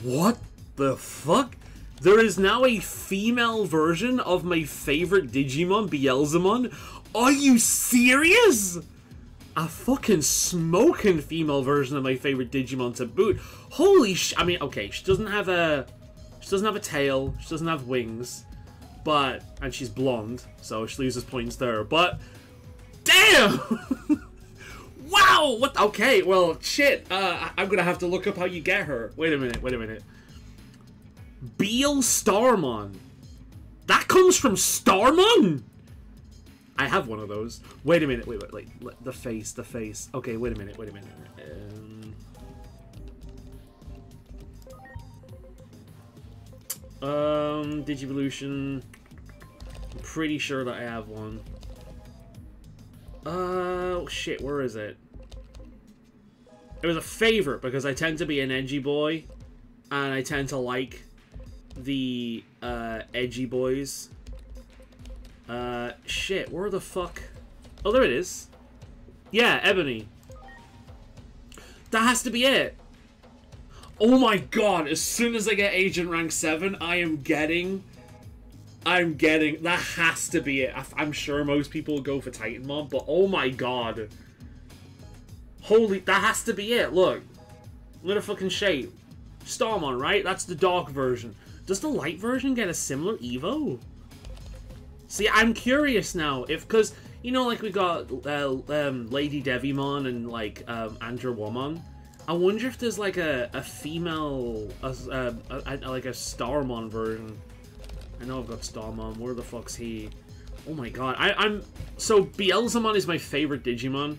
What the fuck? There is now a female version of my favorite Digimon, Beelzemon? Are you serious? A fucking smoking female version of my favorite Digimon to boot. Holy sh... I mean, okay, she doesn't have a tail, she doesn't have wings, but... And she's blonde, so she loses points there, but... Damn! Wow! What? Okay, well, shit. I'm gonna have to look up how you get her. Wait a minute. Beel Starmon. That comes from Starmon? I have one of those. Wait a minute. Wait. The face. Okay, wait a minute. Digivolution. I'm pretty sure that I have one. Oh, shit, where is it? It was a favorite, because I tend to be an edgy boy, and I tend to like the, edgy boys. Shit, where the fuck? Oh, there it is. Yeah, Ebony. That has to be it. Oh my god, as soon as I get Agent Rank 7, I'm getting... That has to be it. I'm sure most people will go for Titanmon, but oh my god. Holy, that has to be it. Look. Look at the fucking shape. Starmon, right? That's the dark version. Does the light version get a similar Evo? See, I'm curious now. Because, you know, like we got Lady Devimon and, like, Androwomon. I wonder if there's, like, a female, like a Starmon version. I know I've got Starmon. Where the fuck's he? Oh my god. So, Beelzemon is my favorite Digimon.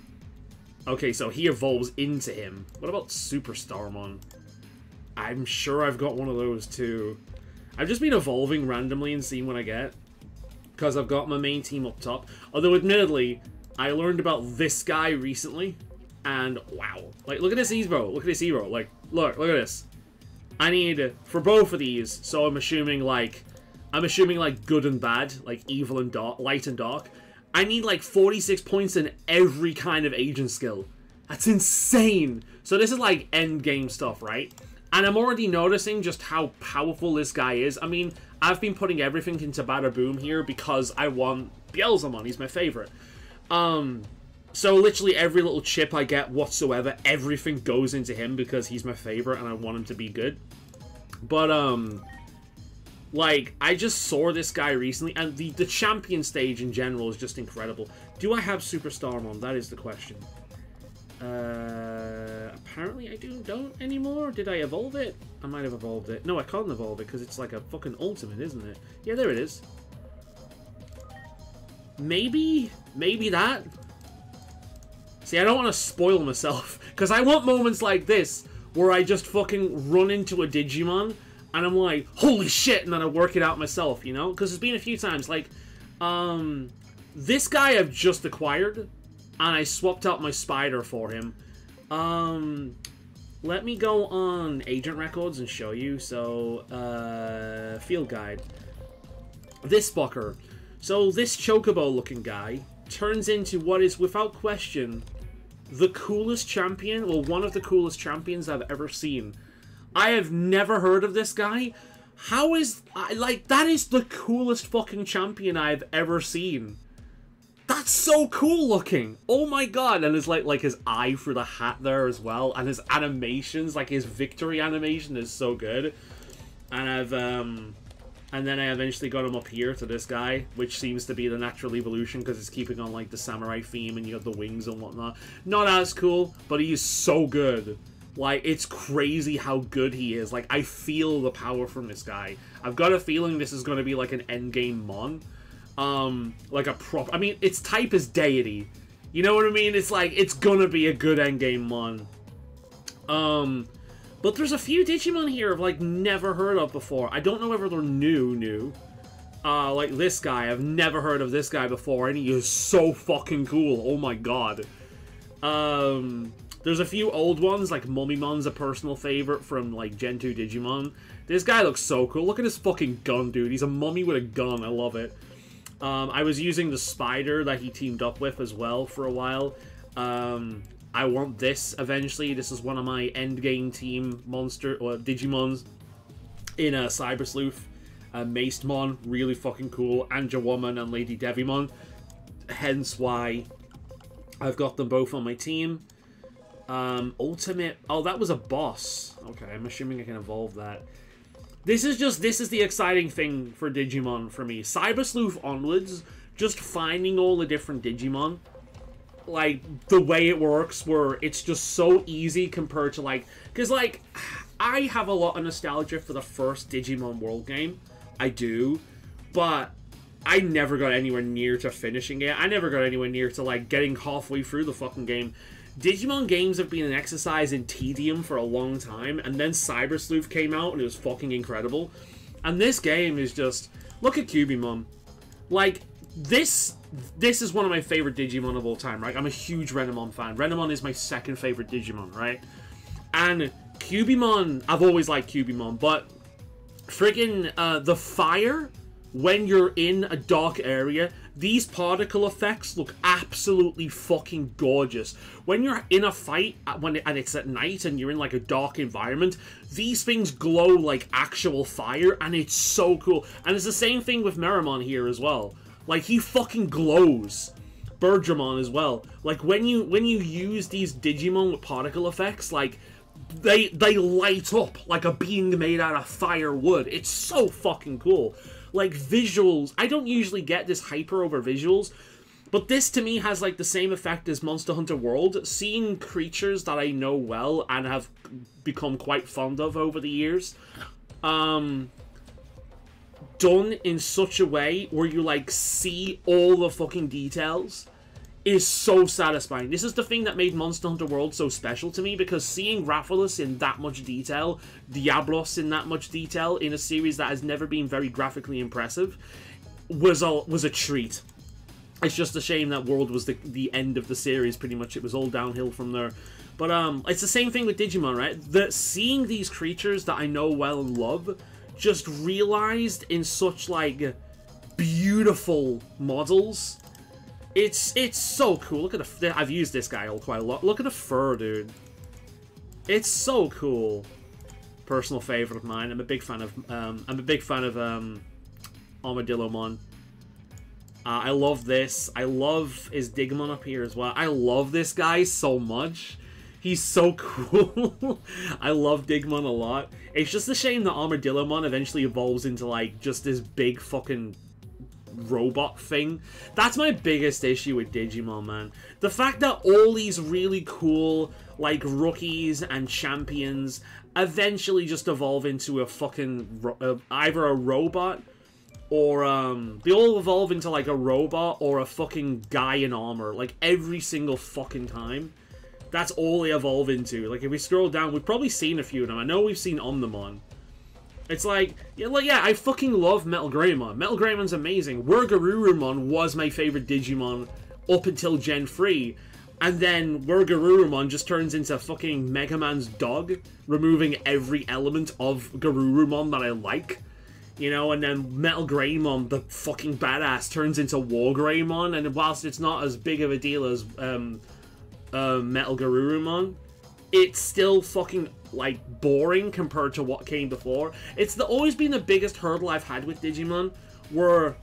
Okay, so he evolves into him. What about Super Starmon? I'm sure I've got one of those too. I've just been evolving randomly and seeing what I get. Because I've got my main team up top. Although, admittedly, I learned about this guy recently. And, wow. Like, look at this Evo. Look at this Evo. Like, look at this. I need, for both of these, so I'm assuming, like, good and bad, like evil and dark, light and dark. I need like 46 points in every kind of agent skill. That's insane. So this is like end game stuff, right? And I'm already noticing just how powerful this guy is. I mean, I've been putting everything into Bada Boom here because I want Beelzemon. He's my favorite. So literally every little chip I get whatsoever, everything goes into him because he's my favorite and I want him to be good. But, like, I just saw this guy recently, and the champion stage in general is just incredible. Do I have Super Starmon? That is the question. Apparently I don't anymore. Did I evolve it? I might have evolved it. No, I can't evolve it, because it's like a fucking ultimate, isn't it? Yeah, there it is. Maybe that? See, I don't want to spoil myself, because I want moments like this, where I just fucking run into a Digimon, and I'm like, holy shit, and then I work it out myself, you know? Because there's been a few times, like, this guy I've just acquired, and I swapped out my spider for him. Let me go on agent records and show you. So, field guide. This fucker. So, this chocobo-looking guy turns into what is, without question, the coolest champion, well, one of the coolest champions I've ever seen. I have never heard of this guy. How is... like, that is the coolest fucking champion I've ever seen. That's so cool looking. Oh my god. And there's like his eye through the hat there as well. And his animations, like his victory animation is so good. And and then I eventually got him up here to this guy, which seems to be the natural evolution because it's keeping on like the samurai theme and you have the wings and whatnot. Not as cool, but he is so good. Like, it's crazy how good he is. Like, I feel the power from this guy. I've got a feeling this is going to be, like, an endgame mon. Like a I mean, its type is deity. You know what I mean? It's like, it's gonna be a good endgame mon. But there's a few Digimon here I've, like, never heard of before. I don't know whether they're new. Like this guy. I've never heard of this guy before, and he is so fucking cool. Oh my god. There's a few old ones, like Mummimon's a personal favorite from, like, Gen 2 Digimon. This guy looks so cool. Look at his fucking gun, dude. He's a mummy with a gun. I love it. I was using the spider that he teamed up with as well for a while. I want this eventually. This is one of my endgame team monster or Digimons in a Cyber Sleuth. Macemon, really fucking cool. Angelwoman and Lady Devimon. Hence why I've got them both on my team. Ultimate... Oh, that was a boss. Okay, I'm assuming I can evolve that. This is the exciting thing for Digimon for me. Cyber Sleuth onwards, just finding all the different Digimon. Like, the way it works, where it's just so easy compared to, like... Because, like, I have a lot of nostalgia for the first Digimon World game. I do. But I never got anywhere near to finishing it. I never got anywhere near to, like, getting halfway through the fucking game. Digimon games have been an exercise in tedium for a long time, and then Cyber Sleuth came out, and it was fucking incredible. And this game is just... Look at Cubimon. Like, this is one of my favorite Digimon of all time, right? I'm a huge Renamon fan. Renamon is my second favorite Digimon, right? And Cubimon... I've always liked Cubimon, but... Friggin' the fire... When you're in a dark area, these particle effects look absolutely fucking gorgeous. When you're in a fight, and it's at night and you're in like a dark environment, these things glow like actual fire, and it's so cool. And it's the same thing with Meramon here as well. Like, he fucking glows. Birdramon as well. Like, when you use these Digimon with particle effects, like, they light up like a being made out of firewood. It's so fucking cool. Like, visuals, I don't usually get this hyper over visuals, but this to me has like the same effect as Monster Hunter World. Seeing creatures that I know well and have become quite fond of over the years, done in such a way where you like see all the fucking details, is so satisfying. This is the thing that made Monster Hunter World so special to me, because seeing Rathalos in that much detail, Diablos in that much detail, in a series that has never been very graphically impressive, was a treat. It's just a shame that World was the end of the series, pretty much. It was all downhill from there. But it's the same thing with Digimon, right? Seeing these creatures that I know well and love, just realized in such, like, beautiful models. It's so cool. Look at the... I've used this guy quite a lot. Look at the fur, dude. It's so cool. Personal favorite of mine. I'm a big fan of Armadillomon. I love this. I love his Digimon up here as well. I love this guy so much. He's so cool. I love Digimon a lot. It's just a shame that Armadillomon eventually evolves into, like, just this big fucking robot thing. That's my biggest issue with Digimon, man. The fact that all these really cool, like, rookies and champions eventually just evolve into a fucking either a robot or they all evolve into like a robot or a fucking guy in armor, like every single fucking time. That's all they evolve into. Like, if we scroll down, we've probably seen a few of them. I know we've seen Omnimon. It's like, yeah, I fucking love Metal Greymon. Metal Greymon's amazing. Wurgarurumon was my favorite Digimon up until Gen 3. And then Wurgarurumon just turns into fucking Mega Man's dog, removing every element of Garurumon that I like. You know, and then Metal Greymon, the fucking badass, turns into War Greymon. And whilst it's not as big of a deal as Metal Garurumon, it's still fucking, like, boring compared to what came before. It's always been the biggest hurdle I've had with Digimon, where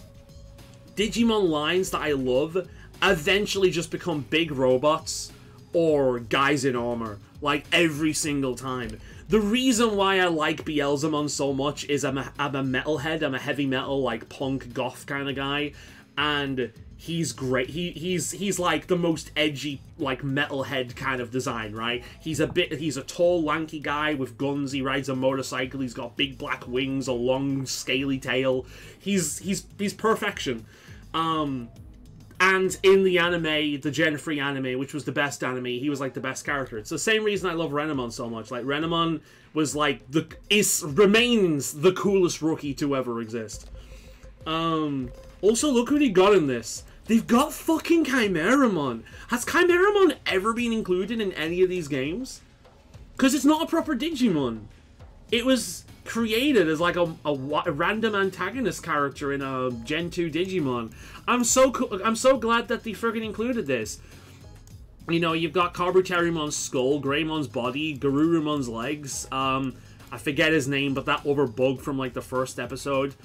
Digimon lines that I love eventually just become big robots or guys in armor, like, every single time. The reason why I like Beelzemon so much is I'm a metalhead, I'm a heavy metal, like, punk, goth kind of guy, and he's great. He's like the most edgy, like, metalhead kind of design, right? He's a tall, lanky guy with guns. He rides a motorcycle. He's got big black wings, a long, scaly tail. He's perfection. And in the anime, the Gen 3 anime, which was the best anime, he was like the best character. It's the same reason I love Renamon so much. Like, Renamon was like remains the coolest rookie to ever exist. Also, look who they got in this. They've got fucking Chimeramon. Has Chimeramon ever been included in any of these games? Because it's not a proper Digimon. It was created as like a random antagonist character in a Gen 2 Digimon. I'm so glad that they friggin' included this. You know, you've got Kabuterimon's skull, Greymon's body, Garurumon's legs, I forget his name, but that other bug from, like, the first episode,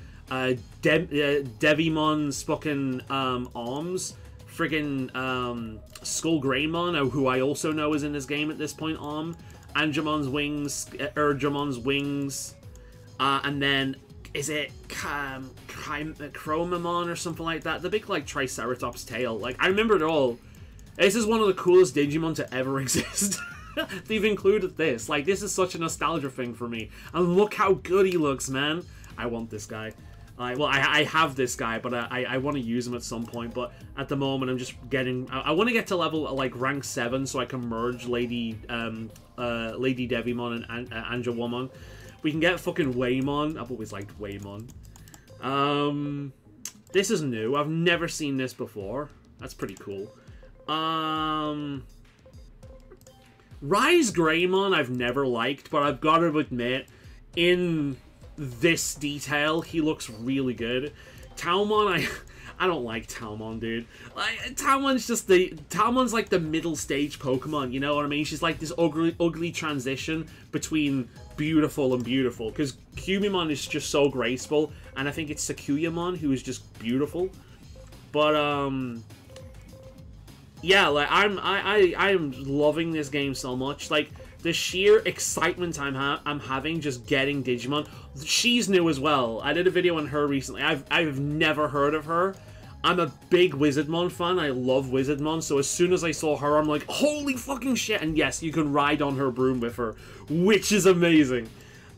Devimon's fucking, arms, friggin', Skull Greymon, who I also know is in this game at this point, Angemon's wings, Urgemon's wings, and then, is it Chromamon or something like that? The big, like, Triceratops tail. Like, I remember it all. This is one of the coolest Digimon to ever exist. They've included this. Like, this is such a nostalgia thing for me. And look how good he looks, man. I want this guy. Well, I have this guy, but I want to use him at some point. But at the moment, I'm just getting... I want to get to level, like, rank 7 so I can merge Lady Devimon and Angelwomon. We can get fucking Waymon. I've always liked Waymon. This is new. I've never seen this before. That's pretty cool. Rise Greymon I've never liked, but I've got to admit, in this detail, he looks really good. Taumon, I don't like Taumon, dude. Like, Taumon's like the middle stage Pokemon, you know what I mean? She's like this ugly transition between beautiful and beautiful, because Cubimon is just so graceful, and I think it's Sakuyamon who is just beautiful. But, yeah, like, I am loving this game so much. Like, the sheer excitement I'm having just getting Digimon. She's new as well. I did a video on her recently. I've never heard of her. I'm a big Wizardmon fan. I love Wizardmon. So as soon as I saw her, I'm like, holy fucking shit. And yes, you can ride on her broom with her, which is amazing.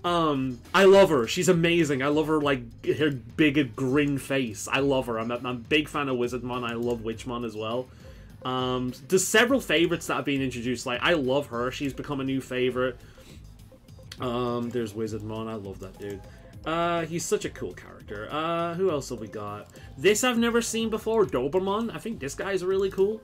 I love her. She's amazing. I love her, like, her big grin face. I love her. I'm a big fan of Wizardmon. I love Witchmon as well. There's several favorites that have been introduced. Like, I love her. She's become a new favorite. There's Wizardmon. I love that dude. He's such a cool character. Who else have we got? This I've never seen before. Dobermon. I think this guy's really cool.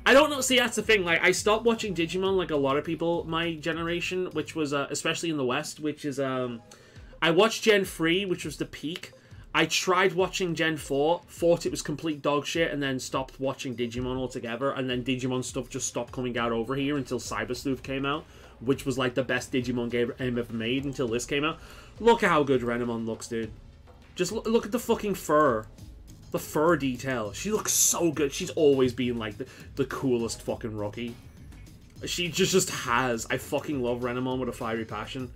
I don't know. See, that's the thing. Like, I stopped watching Digimon like a lot of people my generation, which was, especially in the West, which is, I watched Gen 3, which was the peak. I tried watching Gen 4, thought it was complete dog shit, and then stopped watching Digimon altogether, and then Digimon stuff just stopped coming out over here until Cyber Sleuth came out, which was like the best Digimon game ever made until this came out. Look at how good Renamon looks, dude. Just look at the fucking fur. The fur detail. She looks so good. She's always been like the coolest fucking rookie. She just has. I fucking love Renamon with a fiery passion.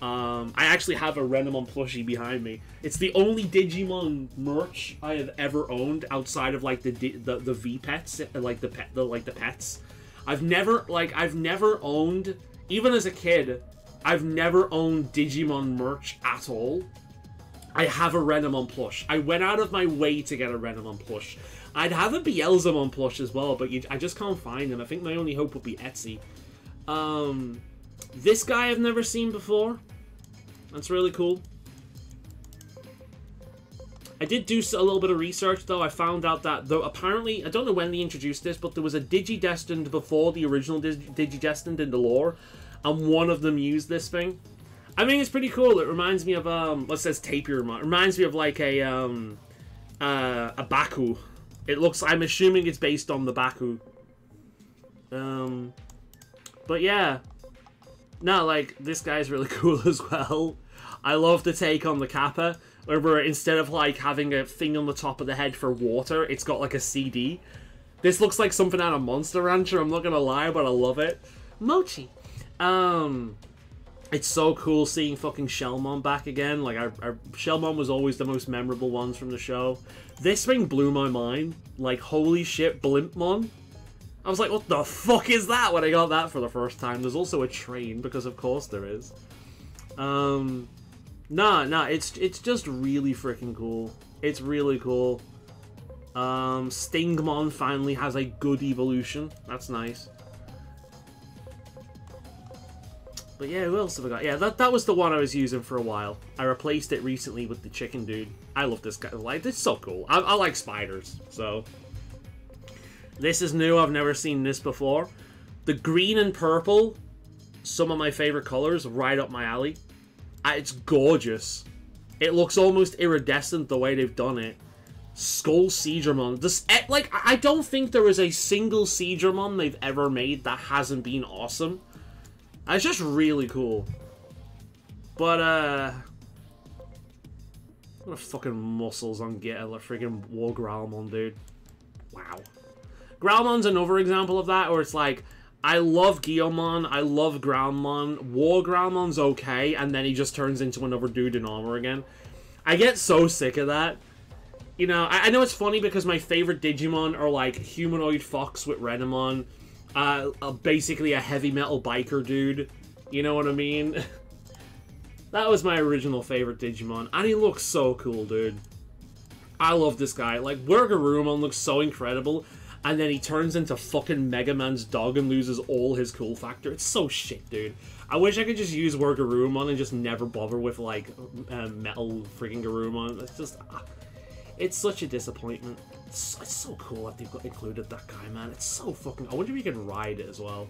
I actually have a Renamon plushie behind me. It's the only Digimon merch I have ever owned outside of like the V pets, like the pets. I've never owned, even as a kid, I've never owned Digimon merch at all. I have a Renamon plush. I went out of my way to get a Renamon plush. I'd have a Beelzemon plush as well, but I just can't find them. I think my only hope would be Etsy. This guy I've never seen before. That's really cool. I did do a little bit of research, though. I found out that, though, apparently, I don't know when they introduced this, but there was a Digidestined before the original Digidestined in the lore, and one of them used this thing. I mean, it's pretty cool. It reminds me of, what says Tapir? It reminds me of, like, a Baku. It looks, I'm assuming it's based on the Baku. But yeah. No, like, this guy's really cool as well. I love the take on the Kappa, where instead of, like, having a thing on the top of the head for water, it's got, like, a CD. This looks like something out of Monster Rancher, I'm not gonna lie, but I love it. Mochi. It's so cool seeing fucking Shellmon back again. Like, Shellmon was always the most memorable ones from the show. This thing blew my mind. Like, holy shit, Blimpmon. I was like, what the fuck is that when I got that for the first time? There's also a train, because of course there is. Nah, it's just really freaking cool. It's really cool. Stingmon finally has a good evolution. That's nice. But yeah, who else have I got? Yeah, that was the one I was using for a while. I replaced it recently with the chicken dude. I love this guy. Like, it's so cool. I like spiders, so... This is new. I've never seen this before. The green and purple, some of my favorite colors, right up my alley. It's gorgeous. It looks almost iridescent the way they've done it. Skull Seedramon. This, like, I don't think there is a single Seedramon they've ever made that hasn't been awesome. It's just really cool. But, what a fucking muscles on get a freaking War Growlmon, dude. Wow. Growlmon's another example of that, where it's like, I love Geomon, I love Growlmon, War Growlmon's okay, and then he just turns into another dude in armor again. I get so sick of that. You know, I know it's funny because my favorite Digimon are like Humanoid Fox with Renamon, basically a heavy metal biker dude. You know what I mean? That was my original favorite Digimon, and he looks so cool, dude. I love this guy. Like, Wargarurumon looks so incredible, and then he turns into fucking Mega Man's dog and loses all his cool factor. It's so shit, dude. I wish I could just use Wargarurumon and just never bother with, like, metal freaking Garurumon. It's just... it's such a disappointment. It's so cool that they've included that guy, man. It's so fucking... I wonder if you could ride it as well.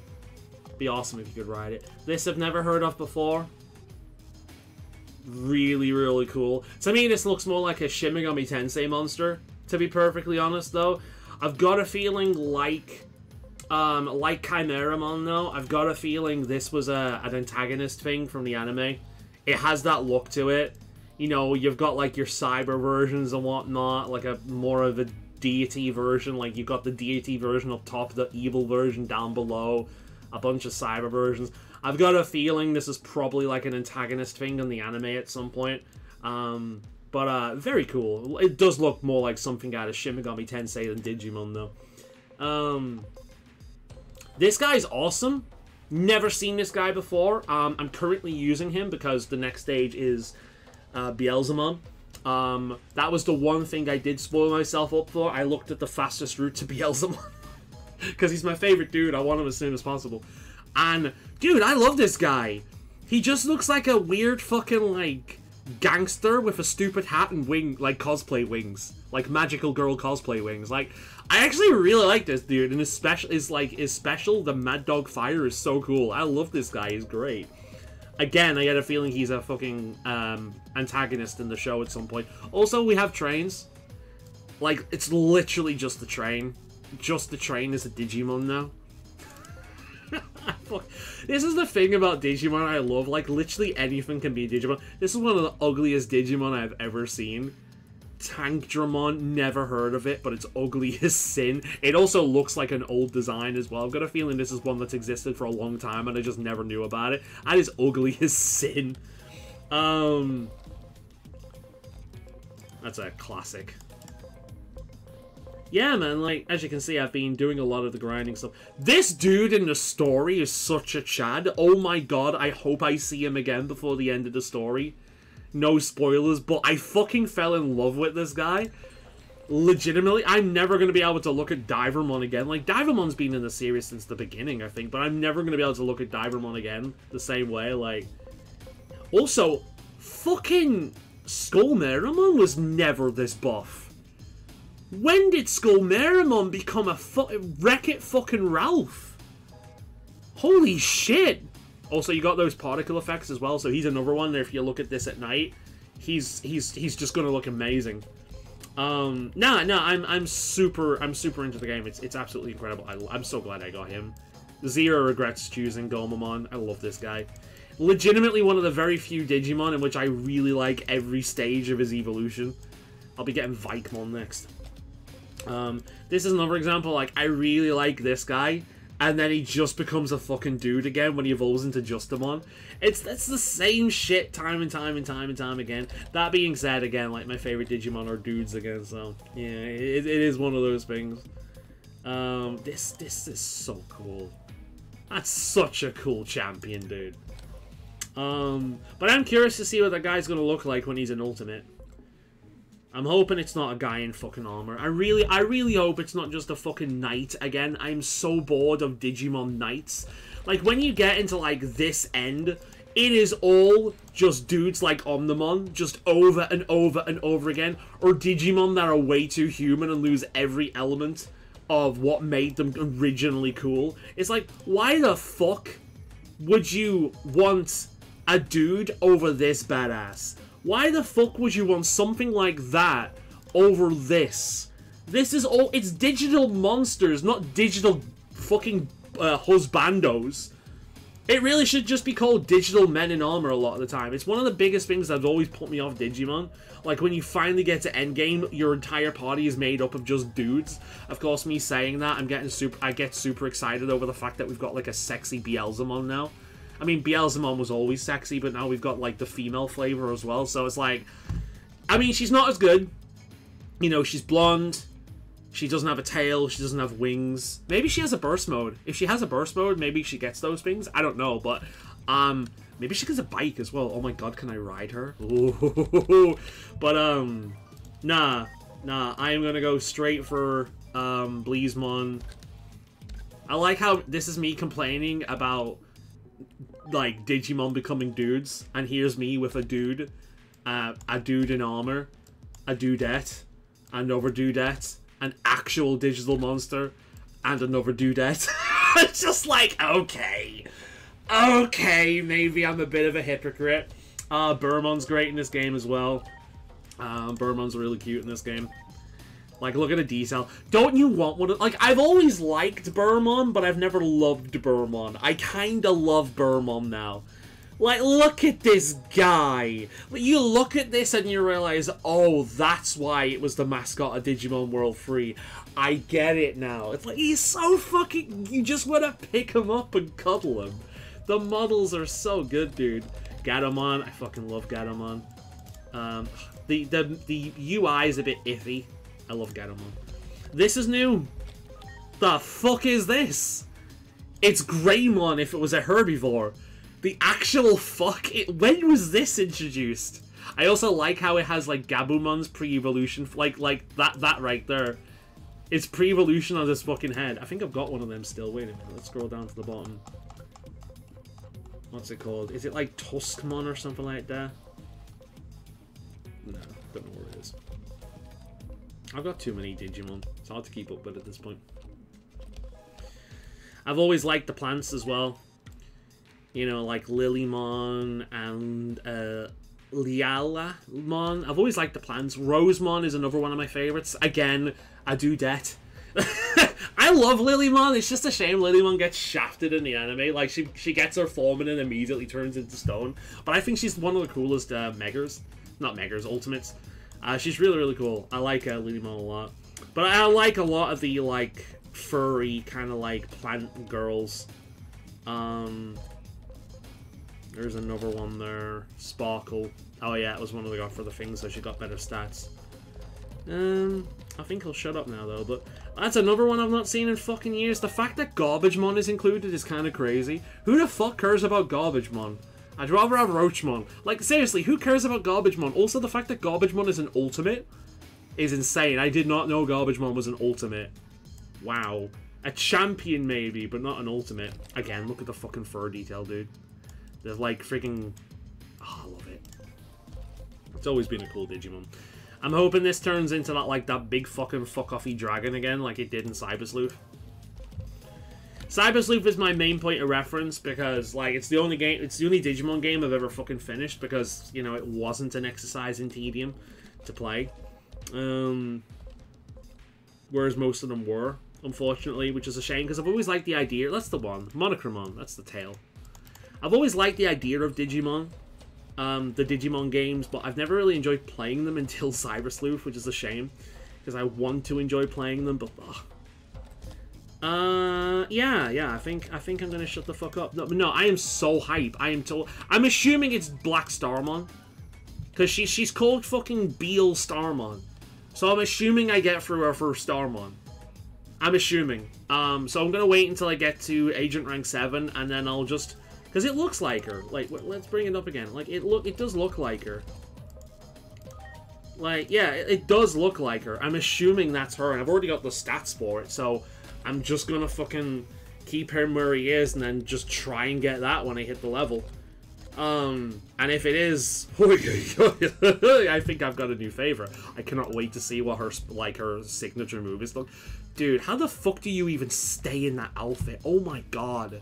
It'd be awesome if you could ride it. This I've never heard of before. Really, really cool. To me, this looks more like a Shin Megami Tensei monster, to be perfectly honest, though. I've got a feeling like Chimeramon, though, I've got a feeling this was an antagonist thing from the anime. It has that look to it. You know, you've got, like, your cyber versions and whatnot, like a more of a deity version. Like, you've got the deity version up top, the evil version down below, a bunch of cyber versions. I've got a feeling this is probably like an antagonist thing in the anime at some point. But very cool. It does look more like something out of Shin Megami Tensei than Digimon, though. This guy's awesome. Never seen this guy before. I'm currently using him because the next stage is Beelzemon. That was the one thing I did spoil myself up for. I looked at the fastest route to Beelzemon. Because he's my favorite dude. I want him as soon as possible. And, dude, I love this guy. He just looks like a weird fucking, like, gangster with a stupid hat and like, cosplay wings. Like, magical girl cosplay wings. Like, I actually really like this dude. And his special, the Mad Dog Fire, is so cool. I love this guy. He's great. Again, I get a feeling he's a fucking antagonist in the show at some point. Also, we have trains. Like, it's literally just the train. Just the train is a Digimon now. This is the thing about Digimon I love. Like, literally anything can be a Digimon. This is one of the ugliest Digimon I've ever seen. Tankdramon, never heard of it, but it's ugly as sin. It also looks like an old design as well. I've got a feeling this is one that's existed for a long time and I just never knew about it. That is ugly as sin. That's a classic. Yeah, man, like, as you can see, I've been doing a lot of the grinding stuff. This dude in the story is such a Chad. Oh my god, I hope I see him again before the end of the story. No spoilers, but I fucking fell in love with this guy. Legitimately, I'm never going to be able to look at Divermon again. Like, Divermon's been in the series since the beginning, I think, but I'm never going to be able to look at Divermon again the same way, like... Also, fucking Skullmeramon was never this buff. When did Skullmeramon become a Wreck-It fucking Ralph? Holy shit! Also, you got those particle effects as well, so he's another one there. If you look at this at night, he's just gonna look amazing. I'm super into the game. It's absolutely incredible. I'm so glad I got him. Zero regrets choosing Gomamon. I love this guy. Legitimately one of the very few Digimon in which I really like every stage of his evolution. I'll be getting Vikemon next. This is another example, like, I really like this guy, and then he just becomes a fucking dude again when he evolves into Justamon. It's the same shit time and time again. That being said, again, like, my favorite Digimon are dudes again, so, yeah, it is one of those things. This is so cool. That's such a cool champion, dude. But I'm curious to see what that guy's gonna look like when he's in Ultimate. I'm hoping it's not a guy in fucking armor. I really hope it's not just a fucking knight again. I'm so bored of Digimon knights. Like, when you get into, like, this end, it is all just dudes like Omnimon, just over and over and over again, or Digimon that are way too human and lose every element of what made them originally cool. It's like, why the fuck would you want a dude over this badass? Why the fuck would you want something like that over this. This is all... It's digital monsters, not digital fucking husbandos. It really should just be called digital men in armor a lot of the time. It's one of the biggest things that's always put me off Digimon. Like, when you finally get to endgame, your entire party is made up of just dudes. Of course, me saying that, I get super excited over the fact that we've got, like, a sexy Beelzemon now. I mean, Beelzemon was always sexy, but now we've got, like, the female flavor as well. So it's like... I mean, she's not as good. You know, she's blonde. She doesn't have a tail. She doesn't have wings. Maybe she has a burst mode. If she has a burst mode, maybe she gets those things. I don't know, but maybe she gets a bike as well. Oh my god, can I ride her? Ooh. But nah. I am gonna go straight for Bleezemon. I like how this is me complaining about like Digimon becoming dudes, and here's me with a dude in armor, a dudette, another dudette, an actual digital monster, and another dudette. It's just like, okay, maybe I'm a bit of a hypocrite. Burmon's great in this game as well. Burmon's really cute in this game. Like, look at the detail. Don't you want one of... Like, I've always liked Burmon, but I've never loved Burmon. I kinda love Burmon now. Like, look at this guy. You look at this and you realize, oh, that's why it was the mascot of Digimon World 3. I get it now. It's like, he's so fucking... You just want to pick him up and cuddle him. The models are so good, dude. Gatomon. I fucking love Gatomon. The UI is a bit iffy. I love Gatomon. This is new. The fuck is this? It's Greymon if it was a herbivore. The actual fuck? When was this introduced? I also like how it has, like, Gabumon's pre-evolution. Like that right there. It's pre-evolution on this fucking head. I think I've got one of them still. Wait a minute. Let's scroll down to the bottom. What's it called? Is it, like, Tuskmon or something like that? No, don't know where it is. I've got too many Digimon. It's hard to keep up with at this point. I've always liked the plants as well. You know, like Lilymon and Lialamon. I've always liked the plants. Rosemon is another one of my favorites. Again, a dudette. I love Lilymon. It's just a shame Lilymon gets shafted in the anime. Like, she gets her form and then immediately turns into stone. But I think she's one of the coolest Megers. Not Megers, Ultimates. She's really, really cool. I like Lilymon a lot. But I like a lot of the, like, furry kind of, like, plant girls. There's another one there. Sparkle. Oh yeah, it was one of the got for the things, so she got better stats. I think I'll shut up now though, but that's another one I've not seen in fucking years. The fact that Garbagemon is included is kind of crazy. Who the fuck cares about Garbagemon? I'd rather have Roachmon. Like, seriously, who cares about Garbagemon? Also, the fact that Garbagemon is an ultimate is insane. I did not know Garbagemon was an ultimate. Wow. A champion maybe, but not an ultimate. Again, look at the fucking fur detail, dude. There's like freaking... Oh, I love it. It's always been a cool Digimon. I'm hoping this turns into that, like, that big fucking fuck-offy dragon again, like it did in Cyber Sleuth. Cyber Sleuth is my main point of reference because, like, it's the only Digimon game I've ever fucking finished because, you know, it wasn't an exercise in tedium to play. Whereas most of them were, unfortunately, which is a shame because I've always liked the idea. That's the one. Monochromon, that's the tail. I've always liked the idea of Digimon, the Digimon games, but I've never really enjoyed playing them until Cyber Sleuth, which is a shame, because I want to enjoy playing them, but yeah, I think I'm gonna shut the fuck up. No, I am so hype. I'm assuming it's Black Starmon, because she's called fucking Beal Starmon, so I'm assuming I get through her first Starmon. I'm assuming. So I'm gonna wait until I get to Agent Rank 7, and then I'll just. Because it looks like her. Like, let's bring it up again. Like, it does look like her. Like, yeah, it does look like her. I'm assuming that's her, and I've already got the stats for it, so I'm just gonna fucking keep her where he is, and then just try and get that when I hit the level. And if it is... I think I've got a new favorite. I cannot wait to see what her signature move is. Look, dude, how the fuck do you even stay in that outfit? Oh my god.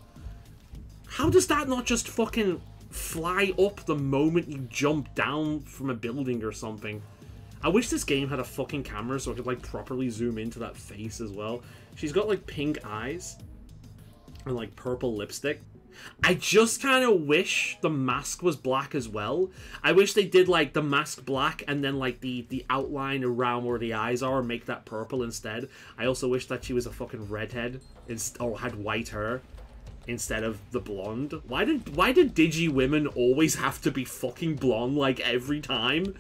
How does that not just fucking fly up the moment you jump down from a building or something? I wish this game had a fucking camera so I could, like, properly zoom into that face as well. She's got, like, pink eyes and, like, purple lipstick. I just kind of wish the mask was black as well. I wish they did, like, the mask black and then, like, the outline around where the eyes are and make that purple instead. I also wish that she was a fucking redhead or had white hair instead of the blonde. Why did Digi women always have to be fucking blonde, like, every time?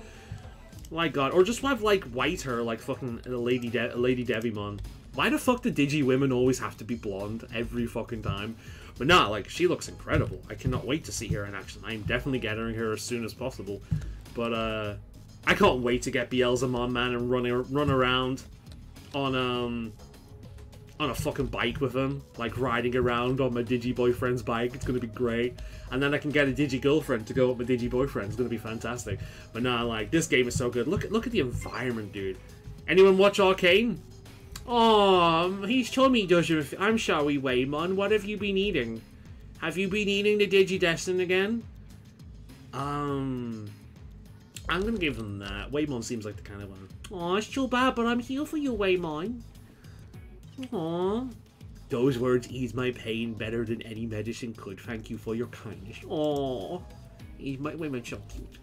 My god. Or just have, like, white hair, like fucking Lady Devimon. Why the fuck do Digi women always have to be blonde every fucking time? But nah, like, she looks incredible. I cannot wait to see her in action. I'm definitely getting her as soon as possible. But, I can't wait to get Beelzemon, man, and run around on a fucking bike with him. Like, riding around on my Digi-boyfriend's bike. It's gonna be great. And then I can get a Digi-girlfriend to go with my Digi-boyfriend. It's gonna be fantastic. But nah, like, this game is so good. Look at the environment, dude. Anyone watch Arcane? Oh, he's told me he doesn't. I'm sorry, Waymon. What have you been eating? Have you been eating the Digidestin again? I'm gonna give them that. Waymon seems like the kind of one. Oh, it's too bad, but I'm here for you, Waymon. Aww. Those words ease my pain better than any medicine could. Thank you for your kindness. Aww. Waymon's so cute.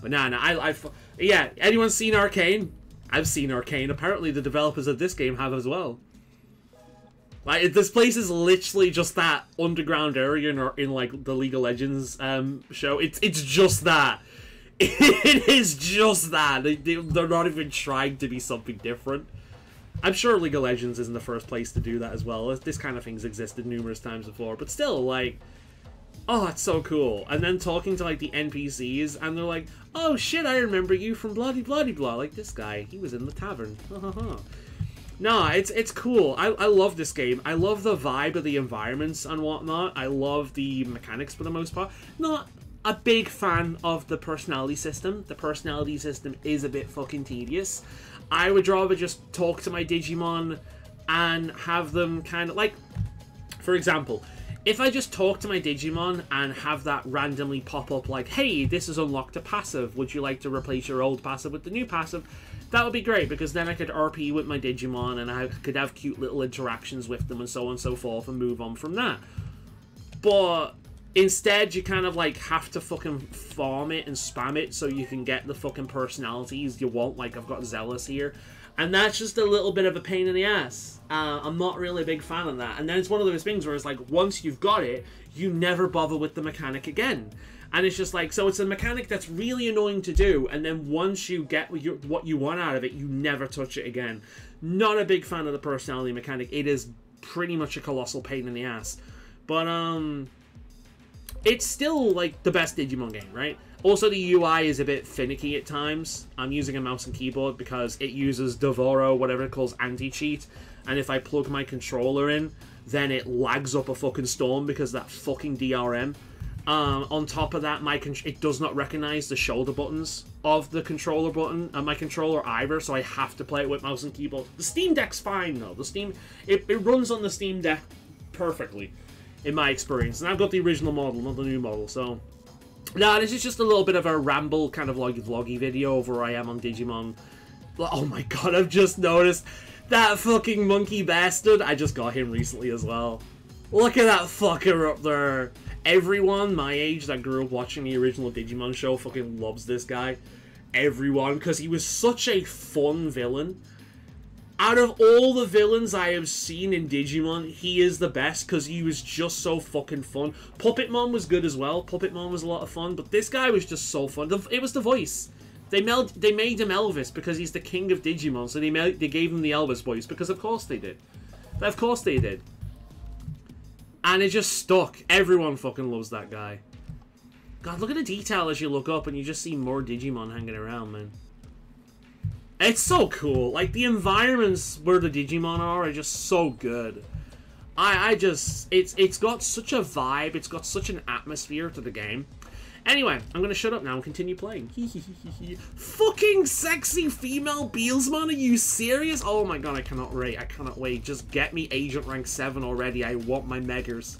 But nah, yeah, anyone seen Arcane? I've seen Arcane. Apparently the developers of this game have as well. Like, this place is literally just that underground area in like, the League of Legends show. It's just that. It is just that. They're not even trying to be something different. I'm sure League of Legends isn't the first place to do that as well. This kind of thing's existed numerous times before. But still, like... Oh, it's so cool. And then talking to, like, the NPCs, and they're like, oh, shit, I remember you from bloody blah. Like, this guy, he was in the tavern. Nah, it's cool. I love this game. I love the vibe of the environments and whatnot. I love the mechanics for the most part. Not a big fan of the personality system. The personality system is a bit fucking tedious. I would rather just talk to my Digimon and have them kind of, like, for example... If I just talk to my Digimon and have that randomly pop up like, hey, this has unlocked a passive, would you like to replace your old passive with the new passive? That would be great, because then I could RP with my Digimon and I could have cute little interactions with them and so on and so forth and move on from that. But instead, you kind of like have to fucking farm it and spam it so you can get the fucking personalities you want. Like, I've got Zealous here. And that's just a little bit of a pain in the ass. I'm not really a big fan of that. And then it's one of those things where it's like, once you've got it, you never bother with the mechanic again. And it's just like, so it's a mechanic that's really annoying to do, and then once you get what you want out of it, you never touch it again. Not a big fan of the personality mechanic. It is pretty much a colossal pain in the ass. But, it's still, like, the best Digimon game, right? Also, the UI is a bit finicky at times. I'm using a mouse and keyboard because it uses Devoro, whatever it calls, anti-cheat. And if I plug my controller in, then it lags up a fucking storm because that fucking DRM. On top of that, it does not recognize the shoulder buttons of the controller button and my controller either, so I have to play it with mouse and keyboard. The Steam Deck's fine, though. It runs on the Steam Deck perfectly, in my experience. And I've got the original model, not the new model, so... Nah, this is just a little bit of a ramble kind of vloggy video of where I am on Digimon. Oh my god, I've just noticed that fucking monkey bastard. I just got him recently as well. Look at that fucker up there. Everyone my age that grew up watching the original Digimon show fucking loves this guy. Everyone, because he was such a fun villain. Out of all the villains I have seen in Digimon, he is the best because he was just so fucking fun. Puppetmon was good as well. Puppetmon was a lot of fun, but this guy was just so fun. It was the voice. They made him Elvis because he's the king of Digimon, so they gave him the Elvis voice because of course they did. Of course they did. And it just stuck. Everyone fucking loves that guy. God, look at the detail as you look up and you just see more Digimon hanging around, man. It's so cool. Like, the environments where the Digimon are just so good. It's got such a vibe. It's got such an atmosphere to the game. Anyway, I'm gonna shut up now and continue playing. Fucking sexy female Beelzemon, are you serious? Oh my god, I cannot wait. I cannot wait. Just get me Agent Rank 7 already. I want my Meggers.